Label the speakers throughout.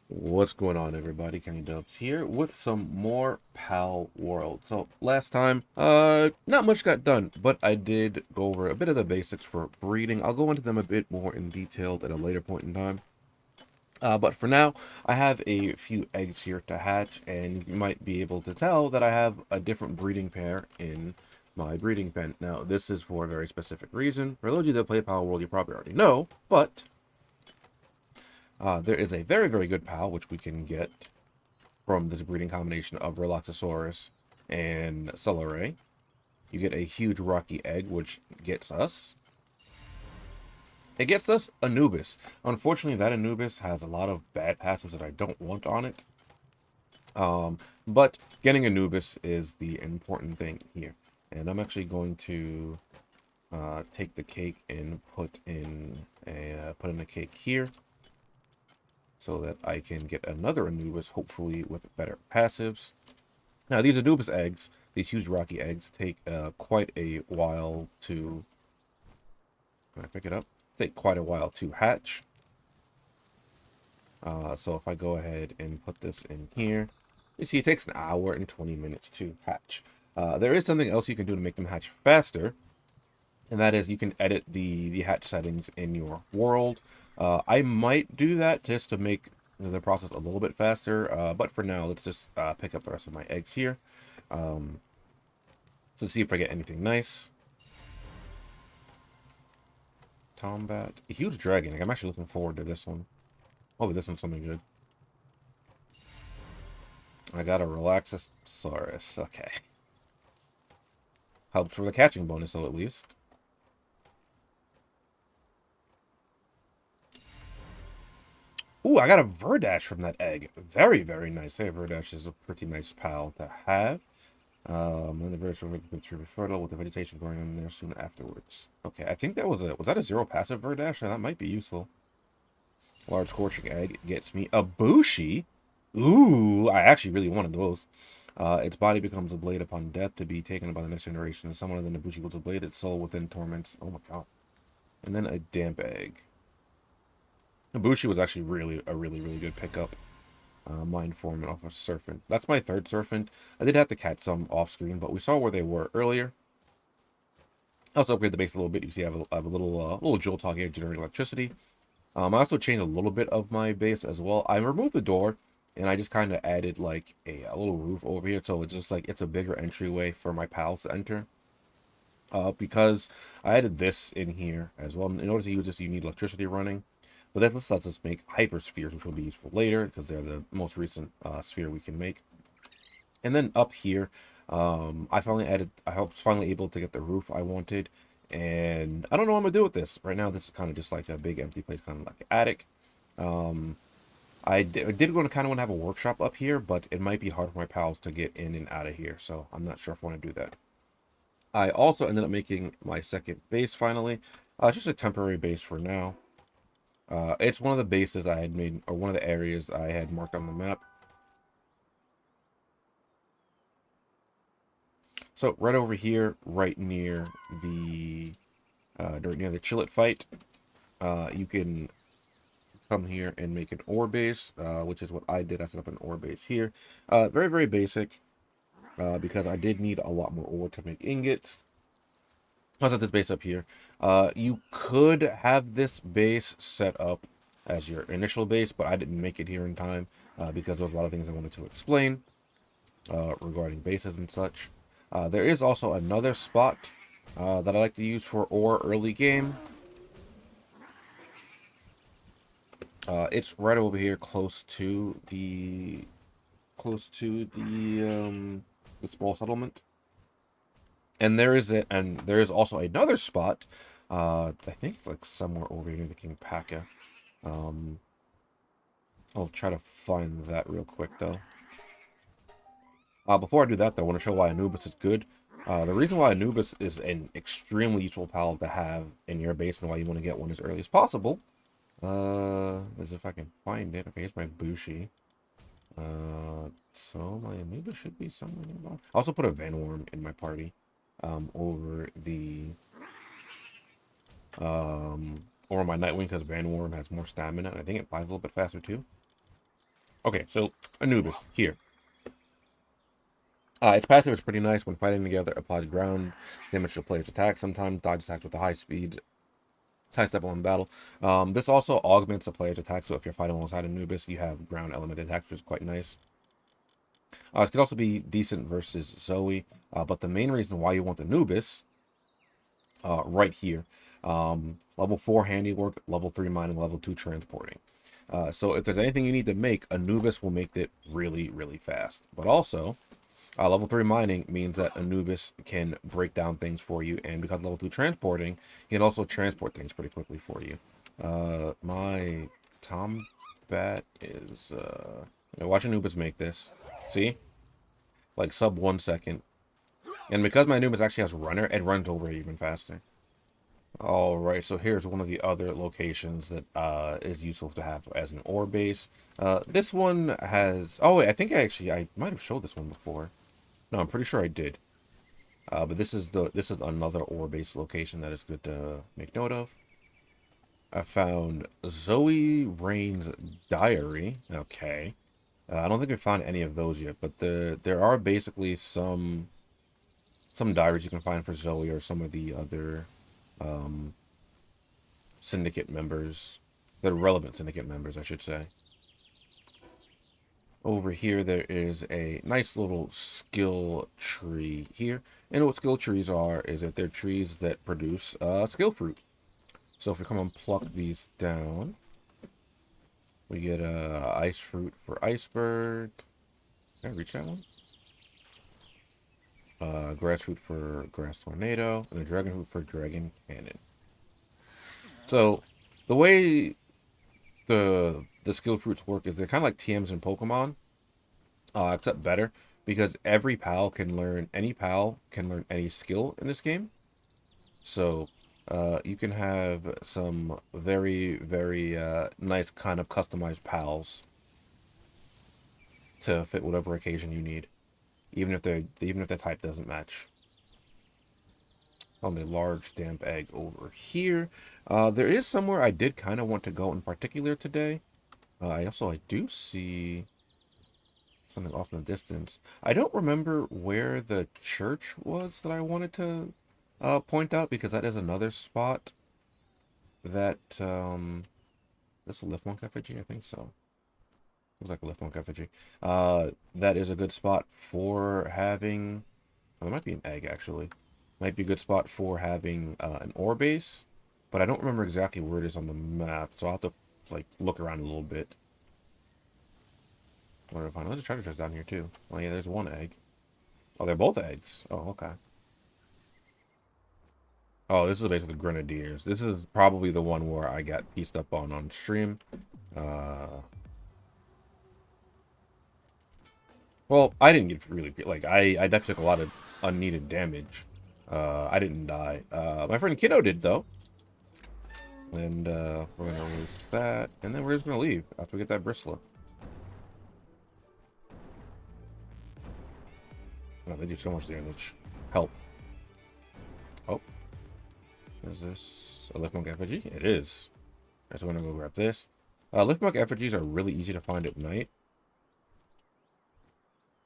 Speaker 1: What's going on, everybody? Kenny Dubs here with some more Palworld. So last time, not much got done, but I did go over a bit of the basics for breeding. I'll go into them a bit more in detail at a later point in time. But for now, I have a few eggs here to hatch, and you might be able to tell that I have a different breeding pair in my breeding pen. Now, this is for a very specific reason. For those of you that play Palworld, you probably already know, but there is a very, very good pal, which we can get from this breeding combination of Relaxosaurus and Celeray. You get a huge rocky egg, which gets us. It gets us Anubis. Unfortunately, that Anubis has a lot of bad passives that I don't want on it. But getting Anubis is the important thing here. And I'm actually going to take the cake and put in a cake here, so that I can get another Anubis, hopefully with better passives. Now, these Anubis eggs, these huge rocky eggs, take quite a while to... Can I pick it up? Take quite a while to hatch. So if I go ahead and put this in here, you see it takes an hour and 20 minutes to hatch. There is something else you can do to make them hatch faster, and that is you can edit the hatch settings in your world. I might do that just to make the process a little bit faster, but for now, let's just pick up the rest of my eggs here. To see if I get anything nice. Combat. A huge dragon. Like, I'm actually looking forward to this one. Oh, this one's something good. I got a Relaxosaurus. Okay. Helps for the catching bonus, though, at least. Ooh, I got a Verdash from that egg. Very, very nice. Hey, Verdash is a pretty nice pal to have. And the verse will make it be fertile with the vegetation growing in there soon afterwards. Okay, I think that was that a zero passive Verdash? That might be useful. Large scorching egg gets me a Bushi. Ooh, I actually really wanted those. Its body becomes a blade upon death to be taken by the next generation. Someone within the Bushi wields a blade, its soul within torments. Oh my god. And then a damp egg. Ibushi was actually really good pickup. Mind Form off a Surfant. That's my third Surfant. I did have to catch some off screen, but we saw where they were earlier. I also upgrade the base a little bit. You see, I have a little Jewel Tog here generating electricity. I also changed a little bit of my base as well. I removed the door, and I just kind of added like a little roof over here, so it's just like it's a bigger entryway for my pals to enter. Because I added this in here as well. In order to use this, you need electricity running. But that lets us make hyperspheres, which will be useful later because they're the most recent sphere we can make. And then up here, I was finally able to get the roof I wanted. And I don't know what I'm going to do with this. Right now, this is kind of just like a big empty place, kind of like an attic. I did want to kind of want to have a workshop up here, but it might be hard for my pals to get in and out of here. So I'm not sure if I want to do that. I also ended up making my second base finally. Just a temporary base for now. It's one of the bases I had made, or one of the areas I had marked on the map. So right over here, right near the Chillet fight, you can come here and make an ore base, which is what I did. I set up an ore base here. Very, very basic, because I did need a lot more ore to make ingots. I'll set this base up here. You could have this base set up as your initial base, but I didn't make it here in time because there was a lot of things I wanted to explain regarding bases and such. There is also another spot that I like to use for ore early game. It's right over here, close to the small settlement. And there is also another spot. I think it's like somewhere over here near the King Paka. I'll try to find that real quick though. Before I do that though, I want to show why Anubis is good. The reason why Anubis is an extremely useful pal to have in your base and why you want to get one as early as possible, is if I can find it. Okay, here's my Bushi. So my Anubis should be somewhere nearby. I also put a Van Worm in my party. Over my Nightwing because Van Worm has more stamina, and I think it flies a little bit faster too. Okay, so Anubis here. Its passive is pretty nice when fighting together. Applies ground damage to player's attack. Sometimes dodge attacks with a high speed, high step on battle. This also augments a player's attack. So if you're fighting alongside Anubis, you have ground element attacks, which is quite nice. It could also be decent versus Zoe, but the main reason why you want Anubis, right here, level 4 handiwork, level 3 mining, level 2 transporting. So if there's anything you need to make, Anubis will make it really, really fast. But also, level 3 mining means that Anubis can break down things for you, and because level 2 transporting, he can also transport things pretty quickly for you. My Tombat is, watch Anubis make this. See? Like sub 1 second. And because my Anubis actually has runner, it runs over even faster. Alright, so here's one of the other locations that is useful to have as an ore base. This one has... Oh, wait, I think I might have showed this one before. No, I'm pretty sure I did. But this is another ore base location that is good to make note of. I found Zoe Rain's diary. Okay. I don't think we found any of those yet, but there are basically some diaries you can find for Zoe or some of the other syndicate members. The relevant syndicate members, I should say. Over here, there is a nice little skill tree here. And what skill trees are is that they're trees that produce skill fruit. So if we come and pluck these down, we get ice fruit for iceberg. Can I reach that one? Grass fruit for grass tornado, and a dragon fruit for dragon cannon. So the way the skill fruits work is they're kind of like TMs in Pokemon, except better because any pal can learn any skill in this game. So you can have some very, very nice kind of customized pals to fit whatever occasion you need, even if the type doesn't match. On the large damp egg over here, there is somewhere I did kind of want to go in particular today. I do see something off in the distance. I don't remember where the church was that I wanted to point out, because that is another spot that this is a Lift Monk effigy, I think so. Looks like a Lift Monk effigy. That is a good spot for having. Oh, there might be an egg actually. Might be a good spot for having an ore base, but I don't remember exactly where it is on the map, so I'll have to like look around a little bit. What do I find? There's a treasure chest down here too. Oh yeah, there's one egg. Oh, they're both eggs. Oh, okay. Oh, this is basically Grenadiers. This is probably the one where I got pieced up on stream. Well, I didn't get really, like, I definitely took a lot of unneeded damage. I didn't die. My friend Kiddo did, though. And, we're gonna release that. And then we're just gonna leave after we get that bristler. Oh, they do so much damage. Help. Oh. Is this a Liftmonk effigy? It is. Alright, so we're gonna go grab this. Liftmonk effigies are really easy to find at night.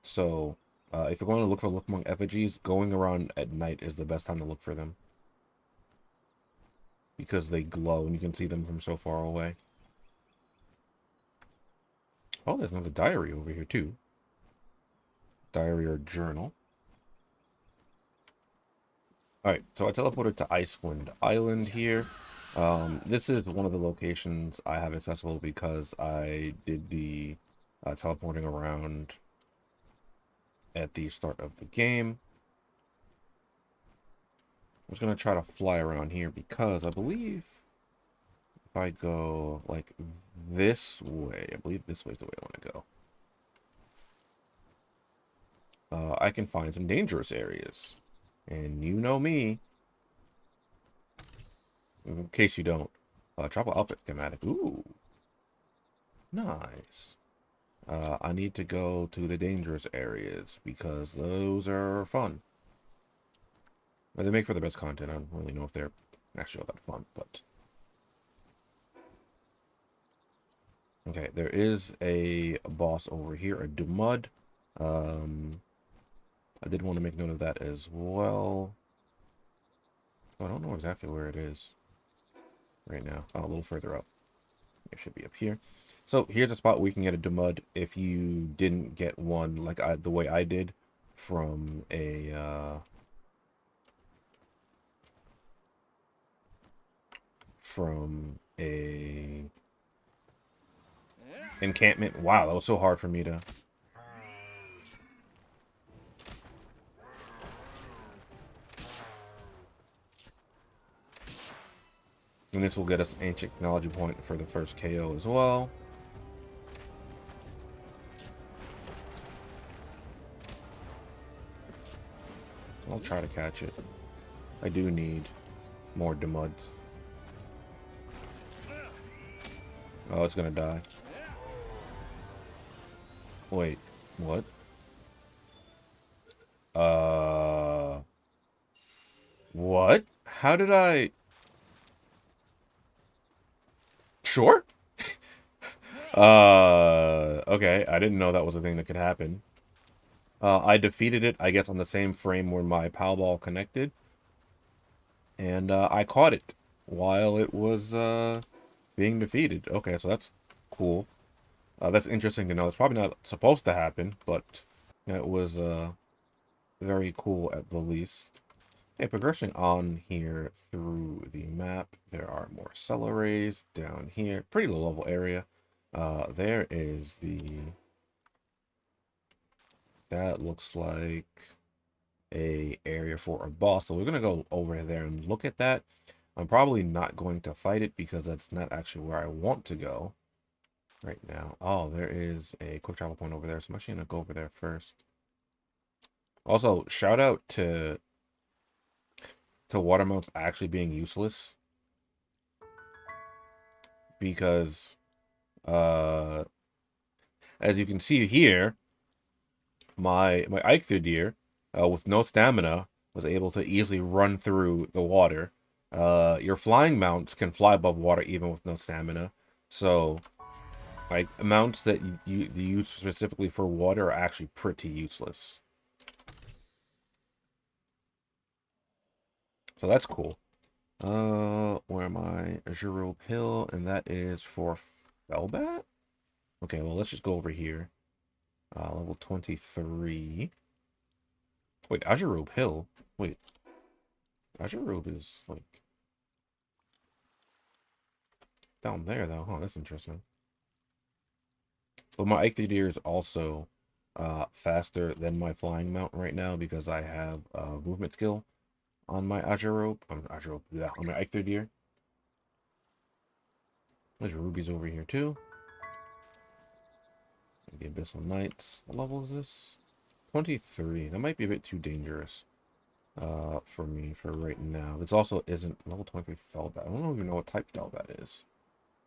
Speaker 1: So, if you're going to look for Liftmonk effigies, going around at night is the best time to look for them. Because they glow and you can see them from so far away. Oh, there's another diary over here too. Diary or journal. Alright, so I teleported to Icewind Island here. This is one of the locations I have accessible because I did the teleporting around at the start of the game. I'm just going to try to fly around here because I believe if I go like this way, I believe this way is the way I want to go. I can find some dangerous areas. And you know me. In case you don't. Tropical outfit schematic. Ooh. Nice. I need to go to the dangerous areas because those are fun. Well, they make for the best content. I don't really know if they're actually all that fun, but... Okay, there is a boss over here, a Dumud. I did want to make note of that as well. Oh, I don't know exactly where it is right now. Oh, a little further up. It should be up here. So here's a spot where you can get a Dumud if you didn't get one like the way I did from a encampment. Wow, that was so hard for me to. And this will get us ancient technology point for the first KO as well. I'll try to catch it. I do need more Demuds. Oh, it's gonna die. Wait, what? What? How did I... Sure? Okay. I didn't know that was a thing that could happen. I defeated it, I guess, on the same frame where my Palball connected. And, I caught it while it was, being defeated. Okay, so that's cool. That's interesting to know. It's probably not supposed to happen, but it was, very cool at the least. Okay, progressing on here through the map, there are more cellarays down here. Pretty low level area. There is the... That looks like a area for a boss. So we're going to go over there and look at that. I'm probably not going to fight it because that's not actually where I want to go right now. Oh, there is a quick travel point over there. So I'm actually going to go over there first. Also, shout out to water mounts actually being useless. Because, as you can see here, my Eikthyr with no stamina, was able to easily run through the water. Your flying mounts can fly above water even with no stamina. So, like, mounts that you use specifically for water are actually pretty useless. So that's cool. Where am I? Azure Hill, and that is for Felbat? Okay, well, let's just go over here. Level 23. Wait, Azure Hill? Wait. Azure is, like, down there, though. Huh, that's interesting. But my Eikthyr is also faster than my flying mount right now because I have movement skill on my Azure yeah, on my Eikthyr. There's rubies over here, too. The Abyssal Knights. What level is this? 23. That might be a bit too dangerous for me for right now. This also isn't level 23 Felbat. I don't even know what type Felbat is.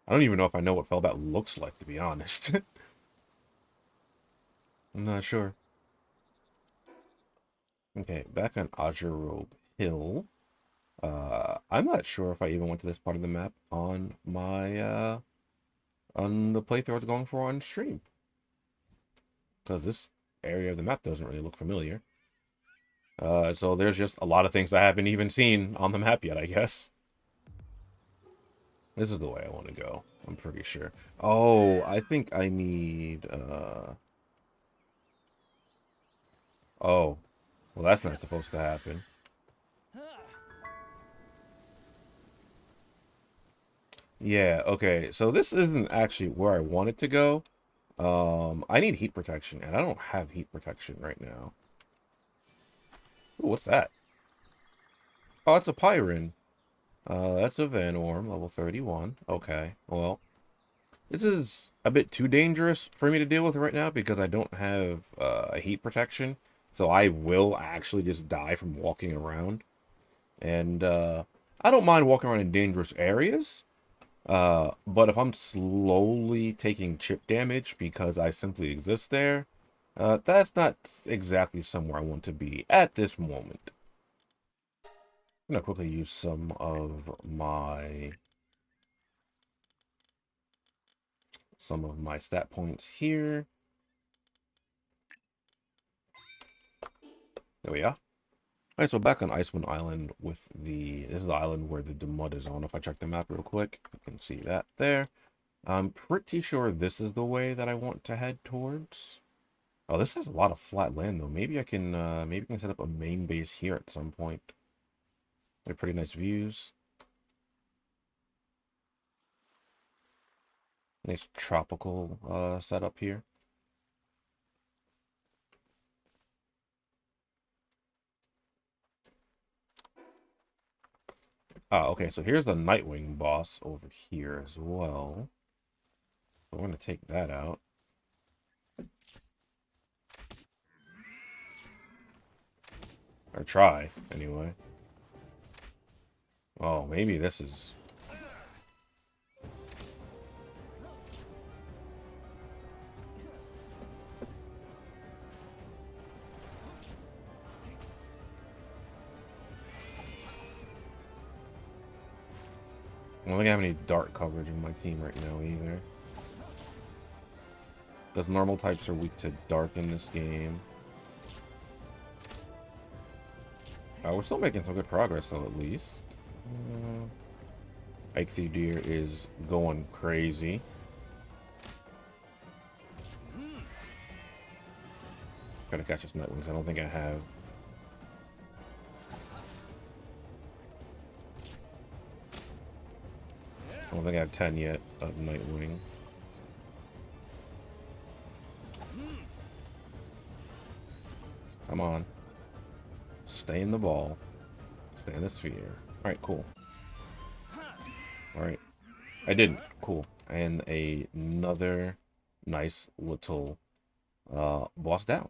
Speaker 1: I don't even know if I know what Felbat looks like, to be honest. I'm not sure. Okay, back on Azure Hill. I'm not sure if I even went to this part of the map on my on the playthrough I was going for on stream. Because this area of the map doesn't really look familiar. So there's just a lot of things I haven't even seen on the map yet, I guess. This is the way I want to go, I'm pretty sure. Oh, I think I need, Oh. Well, that's not supposed to happen. Yeah, okay. So this isn't actually where I wanted to go. I need heat protection, and I don't have heat protection right now. Ooh, what's that? Oh, it's a Pyrin. That's a Van Orm, level 31. Okay, well, this is a bit too dangerous for me to deal with right now because I don't have a heat protection. So I will actually just die from walking around. And I don't mind walking around in dangerous areas. But if I'm slowly taking chip damage because I simply exist there, that's not exactly somewhere I want to be at this moment. I'm gonna quickly use some of my some of my stat points here. There we are. Alright, so back on Icewind Island with this is the island where the mud is on. If I check the map real quick, you can see that there. I'm pretty sure this is the way that I want to head towards. Oh, this has a lot of flat land though. Maybe I can set up a main base here at some point. They're pretty nice views. Nice tropical setup here. Ah, okay, so here's the Nightwing boss over here as well. So we're gonna take that out. Or try, anyway. Oh, maybe this is... I don't think I have any dark coverage in my team right now either. Because normal types are weak to dark in this game. We're still making some good progress though, at least. Eikthyr is going crazy. Gotta catch his Nightwings. I don't think I have. I don't think I have 10 yet of Nightwing. Come on. Stay in the ball. Stay in the sphere. Alright, cool. Alright. I didn't. Cool. And another nice little boss down.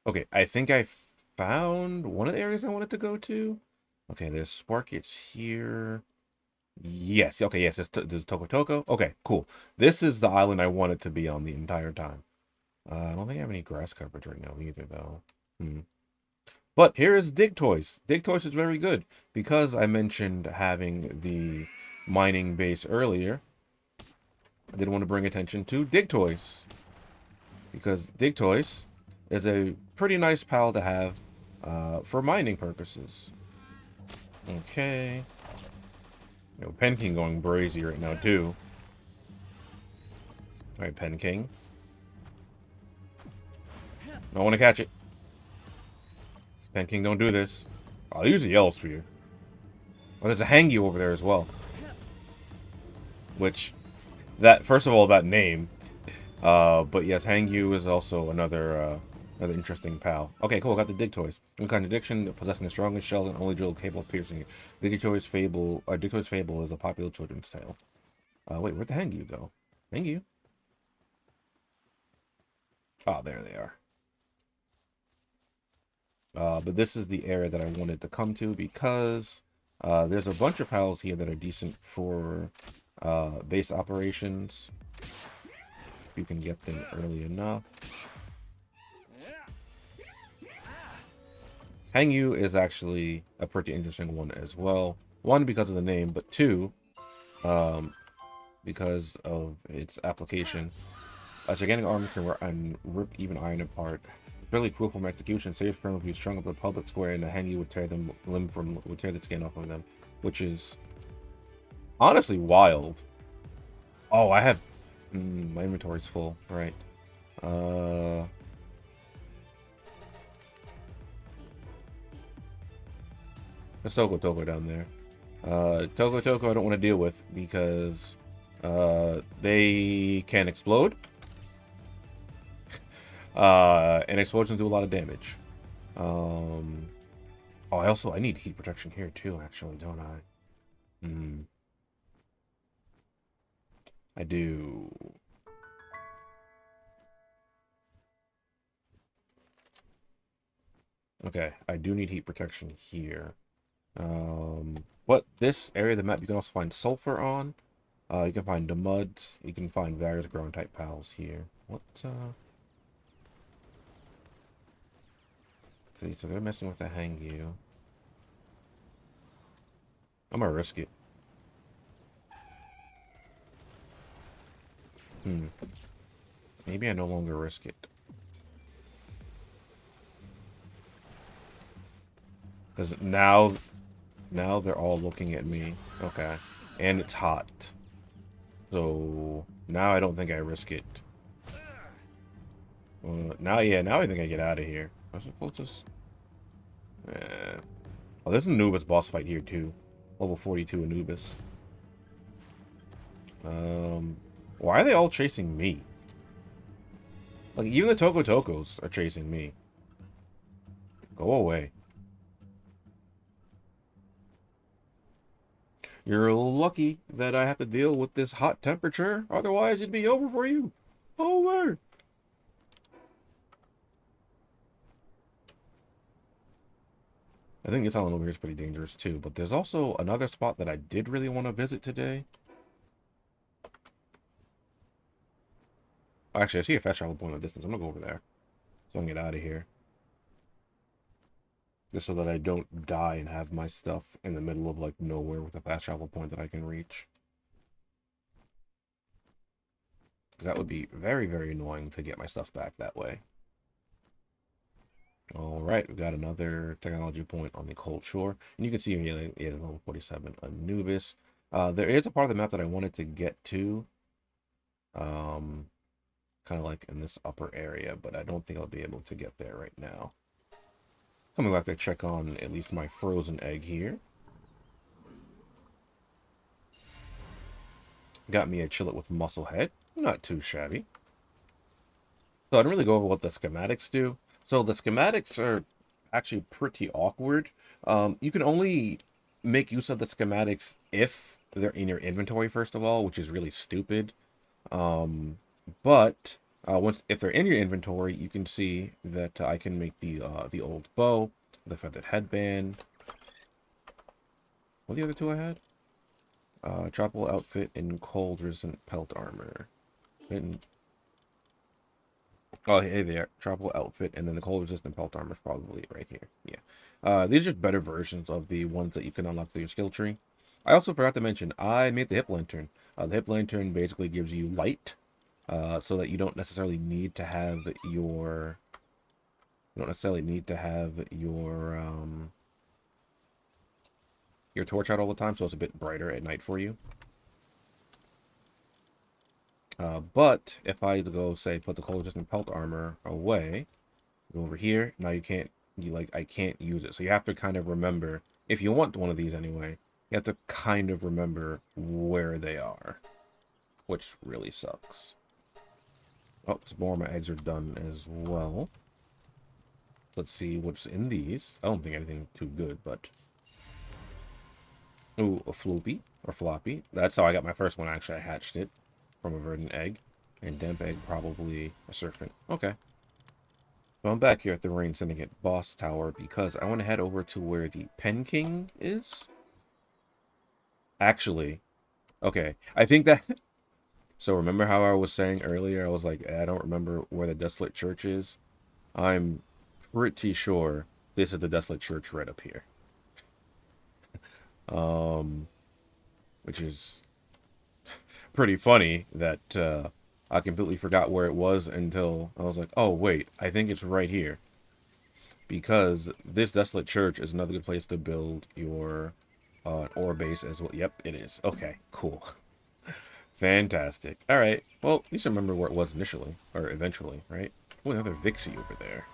Speaker 1: Okay, I think I found one of the areas I wanted to go to. Okay, there's Sparkits here. Yes, okay, yes, there's Toko Toko. Okay, cool. This is the island I wanted to be on the entire time. I don't think I have any grass coverage right now either, though. But here is Digtoise. Digtoise is very good. Because I mentioned having the mining base earlier, I did want to bring attention to Digtoise. Because Digtoise is a pretty nice pal to have for mining purposes. Okay. You know, Pen King going brazy right now, too. Alright, Pen King. I want to catch it. Pen King, don't do this. I'll use a Yellow Sphere. Oh, there's a Hangyu over there as well. Which, first of all, that name. But yes, Hangyu is also another interesting pal. Okay, cool, got the Digtoise. In contradiction, possessing the strongest shell and only drill capable of piercing it. Digtoise Fable is a popular children's tale. Wait, where'd the Hangyu go? Hangyu? Oh, there they are. But this is the area that I wanted to come to because there's a bunch of pals here that are decent for base operations. You can get them early enough. Hangyu is actually a pretty interesting one as well. One, because of the name, but two, because of its application. A gigantic arm can rip even iron apart. Really cruel from execution. Sage Colonel would be strung up in a public square, and the Hangyu would tear the skin off of them, which is honestly wild. Oh, I have my inventory's full, right? There's Toko down there. Toko I don't want to deal with because they can explode. And explosions do a lot of damage. Oh, I need heat protection here too, actually, don't I? I do. Okay, I do need heat protection here. But this area of the map, you can also find sulfur on. You can find the muds. You can find various ground type pals here. What, Okay, so they're messing with the Hangyu. I'm gonna risk it. Hmm. Maybe I no longer risk it. Because now they're all looking at me. Okay. And it's hot. So now I don't think I risk it. Now I think I get out of here. I suppose just... Oh, there's an Anubis boss fight here too. Level 42 Anubis. Why are they all chasing me? Like, even the Toko Tokos are chasing me. Go away. You're lucky that I have to deal with this hot temperature. Otherwise, it'd be over for you. Over. I think this island over here is pretty dangerous too. But there's also another spot that I did really want to visit today. Actually, I see a fast travel point in the distance. I'm gonna go over there. So I can get out of here. Just so that I don't die and have my stuff in the middle of, like, nowhere with a fast travel point that I can reach. Because that would be very, very annoying to get my stuff back that way. Alright, we've got another technology point on the cold shore. And you can see here, yeah, level 47, Anubis. There is a part of the map that I wanted to get to. Kind of like in this upper area, but I don't think I'll be able to get there right now. Something like to check on at least my frozen egg here. Got me a chillet with muscle head. Not too shabby. So I didn't really go over what the schematics do. So the schematics are actually pretty awkward. You can only make use of the schematics if they're in your inventory, first of all, which is really stupid. But if they're in your inventory, you can see that I can make the old bow, the feathered headband. What are the other two I had? Tropical outfit and cold resistant pelt armor. And, oh, hey there, tropical outfit, and then the cold resistant pelt armor is probably right here. Yeah, these are just better versions of the ones that you can unlock through your skill tree. I also forgot to mention I made the hip lantern. The hip lantern basically gives you light. So that you don't necessarily need to have your your torch out all the time, so it's a bit brighter at night for you. But if I go, say, put the cold resistant pelt armor away, go over here, now I can't use it. So you have to kind of remember, if you want one of these anyway, you have to kind of remember where they are, which really sucks. Oh, some more of my eggs are done as well. Let's see what's in these. I don't think anything too good, but... Ooh, a floopy, or floppy. That's how I got my first one, actually. I hatched it from a verdant egg. And damp egg, probably a serpent. Okay. So I'm back here at the Rain Syndicate boss tower because I want to head over to where the Pen King is. Actually, okay. I think that... So remember how I was saying earlier, I was like, I don't remember where the Desolate Church is? I'm pretty sure this is the Desolate Church right up here. Which is pretty funny that I completely forgot where it was until I was like, oh wait, I think it's right here. Because this Desolate Church is another good place to build your ore base as well. Yep, it is. Okay, cool. Fantastic. All right. Well, at least I remember where it was initially, or eventually, right? Oh, another Vixie over there.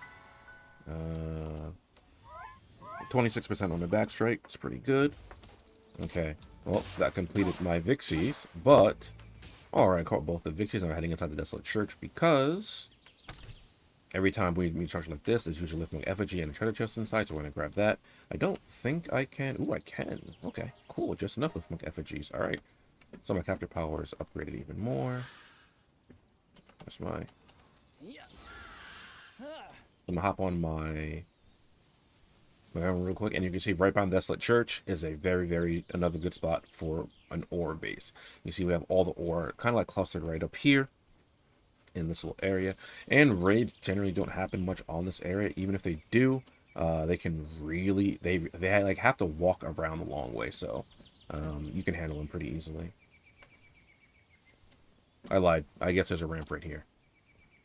Speaker 1: 26% on the backstrike. It's pretty good. Okay. Well, that completed my Vixies, but... Alright, I caught both the Vixies and I'm heading inside the Desolate Church because... Every time we meet a structure like this, there's usually a lifting effigy and a treasure chest inside, so we're going to grab that. I don't think I can... Ooh, I can. Okay, cool. Just enough lifting effigies. Alright. So my capture power is upgraded even more. That's my... I'm gonna hop on my real quick, and you can see right behind the Desolate Church is a another good spot for an ore base. You see we have all the ore kind of like clustered right up here in this little area, and raids generally don't happen much on this area. Even if they do, they can really they like have to walk around a long way, so you can handle them pretty easily. I lied. I guess there's a ramp right here.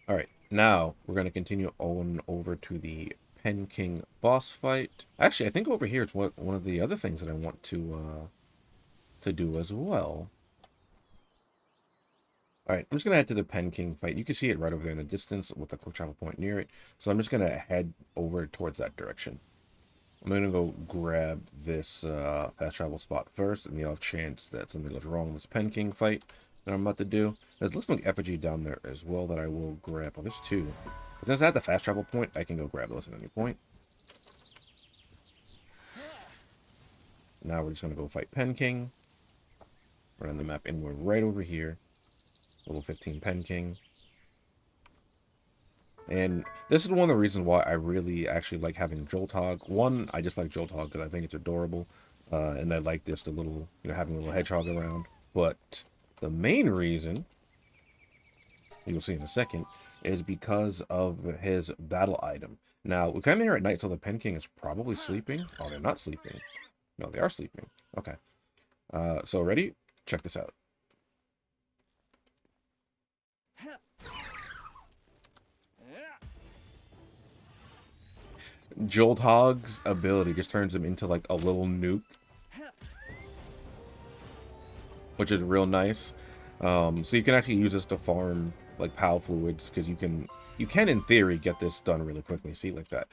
Speaker 1: Alright, now we're going to continue on over to the Pen King boss fight. Actually, I think over here is one of the other things that I want to do as well. Alright, I'm just going to head to the Pen King fight. You can see it right over there in the distance with a quick travel point near it. So I'm just going to head over towards that direction. I'm going to go grab this fast travel spot first, in the off chance that something goes wrong in this Pen King fight that I'm about to do. There's looks like effigy down there as well that I will grab. Oh, there's two. Since I have the fast travel point, I can go grab those at any point. Now we're just going to go fight Pen King. Run the map and we're right over here. Level 15 Pen King. And this is one of the reasons why I really actually like having Jolthog. One, I just like Jolthog because I think it's adorable. And I like this, the little, having a little hedgehog around. But the main reason, you'll see in a second, is because of his battle item. Now, we come here at night, so the Pen King is probably sleeping. Oh, they're not sleeping. No, they are sleeping. Okay. So ready? Check this out. Jolthog's ability just turns him into like a little nuke, which is real nice. So you can actually use this to farm like PAL fluids because you can in theory get this done really quickly. See, like that.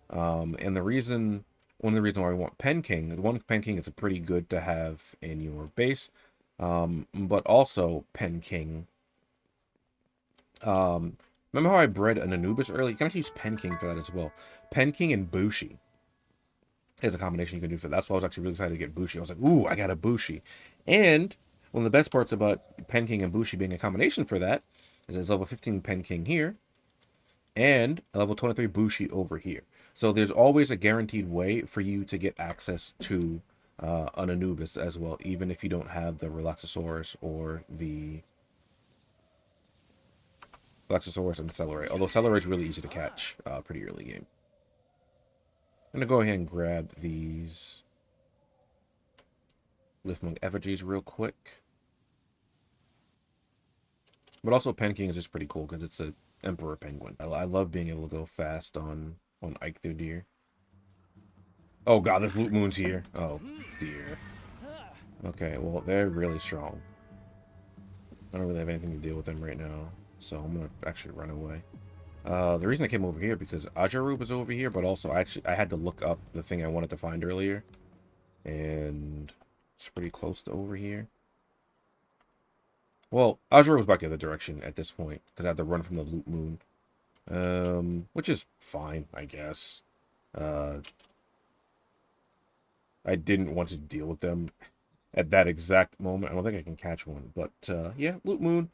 Speaker 1: And one of the reasons why I want Pen King, one Pen King is pretty good to have in your base, but also Pen King. Remember how I bred an Anubis earlier? You can actually use Pen King for that as well. Pen King and Bushi is a combination you can do for that. That's why I was actually really excited to get Bushi. I was like, ooh, I got a Bushi. And one of the best parts about Pen King and Bushi being a combination for that is there's level 15 Pen King here and a level 23 Bushi over here. So there's always a guaranteed way for you to get access to an Anubis as well, even if you don't have the Relaxosaurus or the Relaxosaurus and Celeray. Although Celeray is really easy to catch pretty early game. I'm going to go ahead and grab these Liftmonk effigies real quick. But also Pen King is just pretty cool because it's an Emperor Penguin. I love being able to go fast on Eikthu deer. Oh god, there's Loot Moons here. Oh dear. Okay, well, they're really strong. I don't really have anything to deal with them right now, so I'm going to actually run away. The reason I came over here because Ajarub is over here, but also I had to look up the thing I wanted to find earlier. And it's pretty close to over here. Well, Ajarub was back the other direction at this point, because I had to run from the Loot Moon. Which is fine, I guess. I didn't want to deal with them at that exact moment. I don't think I can catch one, but yeah, Loot Moon.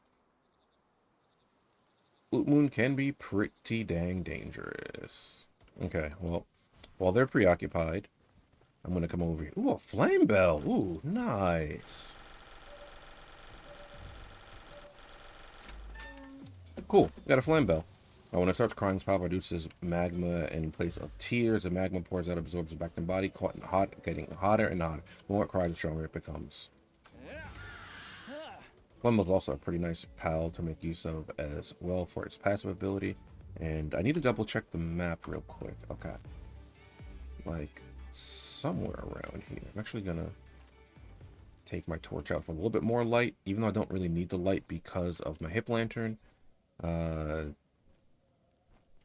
Speaker 1: Loot Moon can be pretty dang dangerous. Okay, well, while they're preoccupied, I'm going to come over here. Ooh, a flame bell. Ooh, nice. Cool, got a flame bell. When it starts crying, power reduces magma in place of tears. The magma pours out, absorbs the back in the body, caught and hot, getting hotter and hotter. The more it cries, the stronger it becomes. Flame is also a pretty nice pal to make use of as well for its passive ability. And I need to double check the map real quick. Okay. Like, somewhere around here. I'm actually gonna take my torch out for a little bit more light, even though I don't really need the light because of my hip lantern.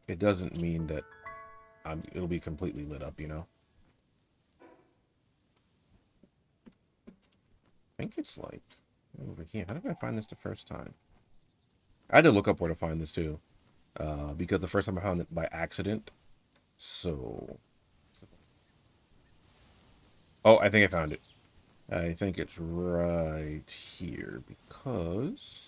Speaker 1: It doesn't mean that it'll be completely lit up, you know? I think it's like over here. How did I find this the first time? I had to look up where to find this too. Because the first time I found it by accident. So... Oh, I think I found it. I think it's right here because...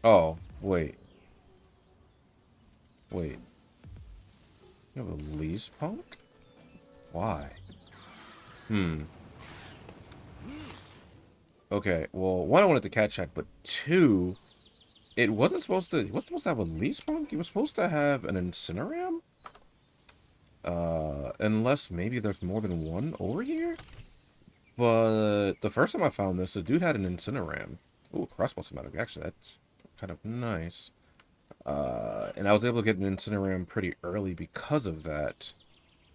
Speaker 1: Oh, wait. Wait. You have a lease punk? Why? Okay, well, one, I wanted to catch that, but two, it wasn't supposed to... He wasn't supposed to have a lease punk? He was supposed to have an Incineram? Unless maybe there's more than one over here? But the first time I found this, the dude had an Incineram. Ooh, crossbow somatic. Actually, that's kind of nice. And I was able to get an Incineram pretty early because of that.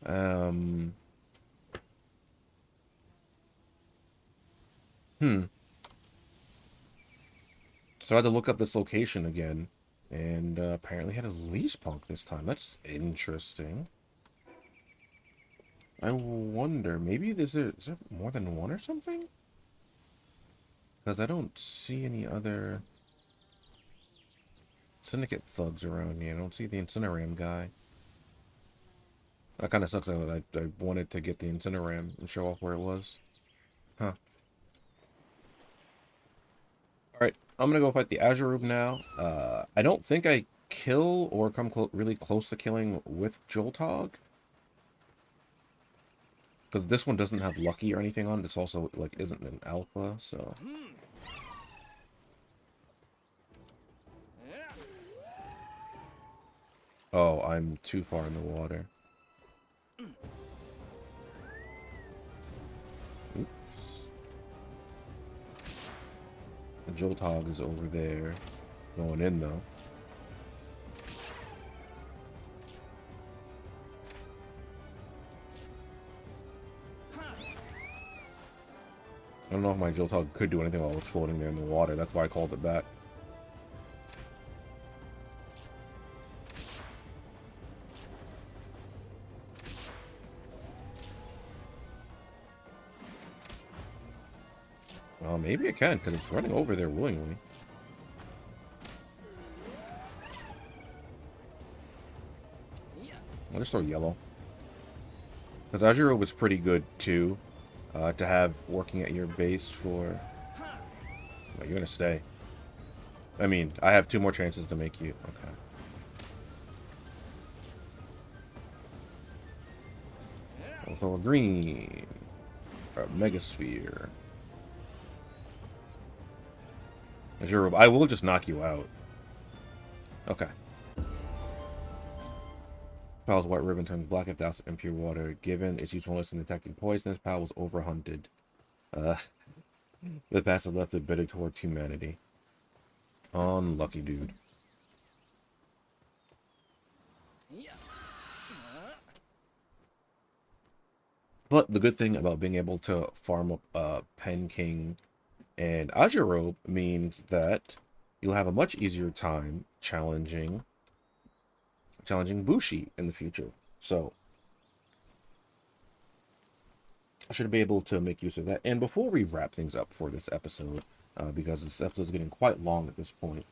Speaker 1: Um, hmm. So I had to look up this location again. And apparently had a leash punk this time. That's interesting. I wonder, maybe is there more than one or something? Because I don't see any other Syndicate thugs around here. I don't see the Incineram guy. That kind of sucks. I wanted to get the Incineram and show off where it was. Huh. Alright, I'm gonna go fight the Azure Rube now. I don't think I kill or come really close to killing with Joltog. Because this one doesn't have Lucky or anything on it. This also, like, isn't an alpha, so... Oh, I'm too far in the water. Oops. The Joltog is over there. Going in, though. I don't know if my Joltog could do anything while it was floating there in the water. That's why I called it back. Well, maybe it can, because it's running over there willingly. I'll just throw yellow. Because Azure was pretty good, too, to have working at your base for... Well, you're going to stay. I mean, I have 2 more chances to make you... Okay. I'll throw a green. Or a Megasphere. Azure, I will just knock you out. Okay. Pal's white ribbon turns black if doused in impure water. Given its usefulness in detecting poison, this Pal was overhunted. The passive left it bitter towards humanity. Unlucky dude. But the good thing about being able to farm up Pen King and Azure Robe means that you'll have a much easier time challenging Bushi in the future. So I should be able to make use of that. And before we wrap things up for this episode, because this episode is getting quite long at this point,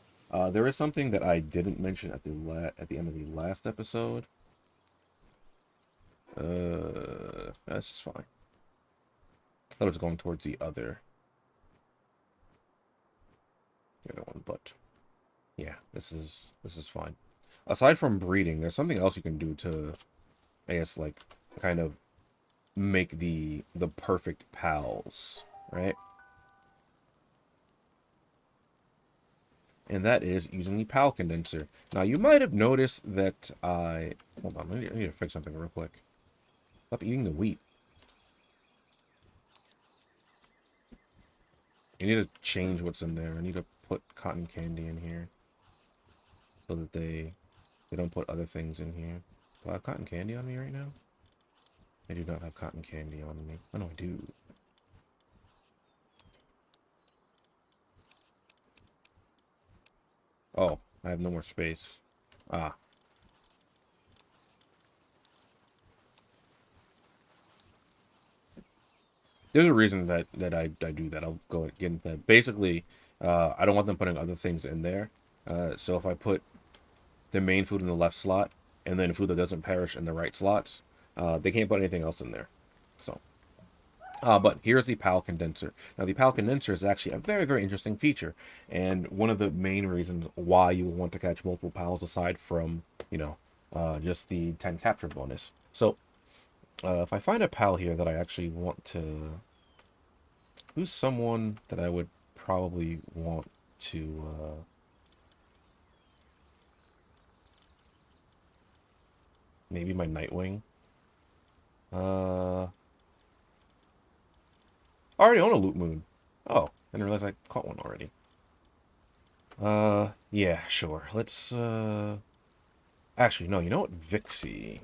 Speaker 1: there is something that I didn't mention at the end of the last episode. That's just fine. I thought it was going towards the other one, but yeah, this is fine. Aside from breeding, there's something else you can do to, I guess, like, kind of make the perfect pals, right? And that is using the pal condenser. Now, you might have noticed that hold on, I need to fix something real quick. Stop eating the wheat. You need to change what's in there. I need to put cotton candy in here so that they don't put other things in here. Do I have cotton candy on me right now? I do not have cotton candy on me. Oh no, I do. Oh, I have no more space. Ah. There's a reason that I do that. I'll go get into that. Basically, I don't want them putting other things in there. So if I put the main food in the left slot, and then food that doesn't perish in the right slots, they can't put anything else in there. So, but here's the PAL condenser. Now, the PAL condenser is actually a very, very interesting feature, and one of the main reasons why you will want to catch multiple PALs aside from, just the 10 capture bonus. So, if I find a PAL here that I actually want to... Who's someone that I would probably want to... Maybe my Nightwing. I already own a loot moon. Oh, I didn't realize I caught one already. Yeah, sure. Let's, actually, no, you know what? Vixie.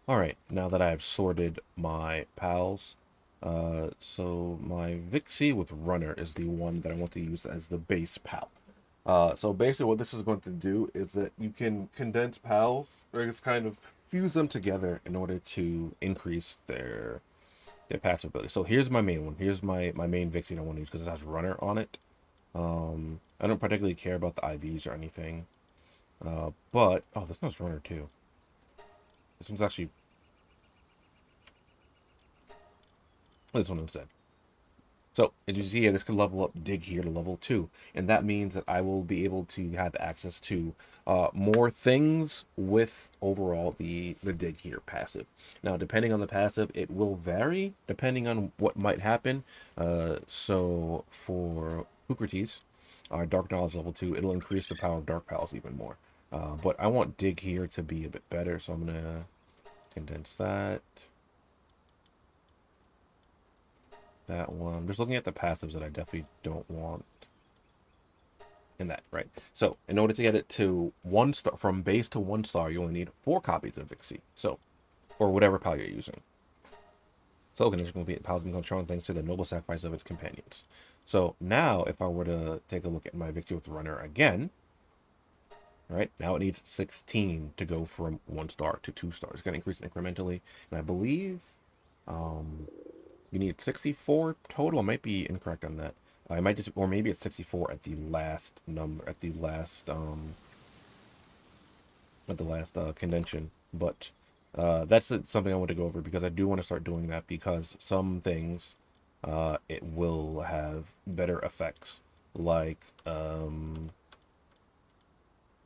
Speaker 1: Alright, now that I've sorted my pals, so my Vixie with Runner is the one that I want to use as the base pal. So basically what this is going to do is that you can condense pals, or just kind of fuse them together in order to increase their passive ability. So here's my main one. Here's my main Vixie I want to use because it has Runner on it. I don't particularly care about the IVs or anything. But, oh, this one's Runner too. This one's actually, this one instead. So, as you see here, this can level up Dig here to level 2. And that means that I will be able to have access to more things with overall the Dig here passive. Now, depending on the passive, it will vary depending on what might happen. So, for Eucrates, our Dark Knowledge level 2, it'll increase the power of Dark Pals even more. But I want Dig here to be a bit better, so I'm going to condense that. That one. I'm just looking at the passives that I definitely don't want in that, right? So, in order to get it to 1 star, from base to 1 star, you only need 4 copies of Vixie. So, or whatever pal you're using. So, condition complete, pals become strong thanks to the noble sacrifice of its companions. So, now, if I were to take a look at my Vixie with Runner again, right, now it needs 16 to go from 1 star to 2 stars. It's going to increase incrementally, and I believe, you need 64 total. I might be incorrect on that. I might just, or maybe it's 64 at the last number, at the last convention. But that's something I want to go over because I do want to start doing that because some things, it will have better effects, like, or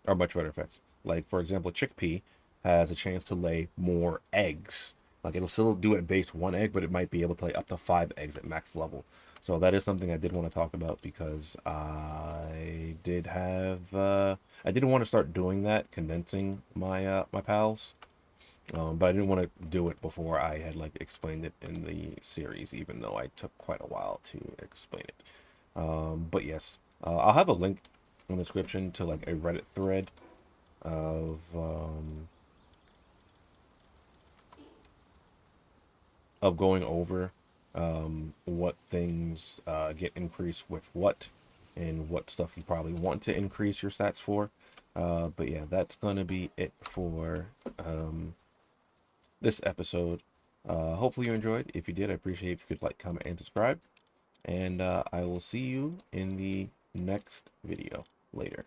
Speaker 1: much better effects. Like, for example, chickpea has a chance to lay more eggs. Like, it'll still do it base 1 egg, but it might be able to lay up to 5 eggs at max level. So that is something I did want to talk about because I did have, I did want to start doing that, condensing my my pals. But I didn't want to do it before I had like explained it in the series, even though I took quite a while to explain it. But yes, I'll have a link in the description to like a Reddit thread of going over what things get increased with what, and what stuff you probably want to increase your stats for. But yeah, that's gonna be it for this episode. Hopefully you enjoyed. If you did, I appreciate if you could like, comment, and subscribe. And I will see you in the next video later.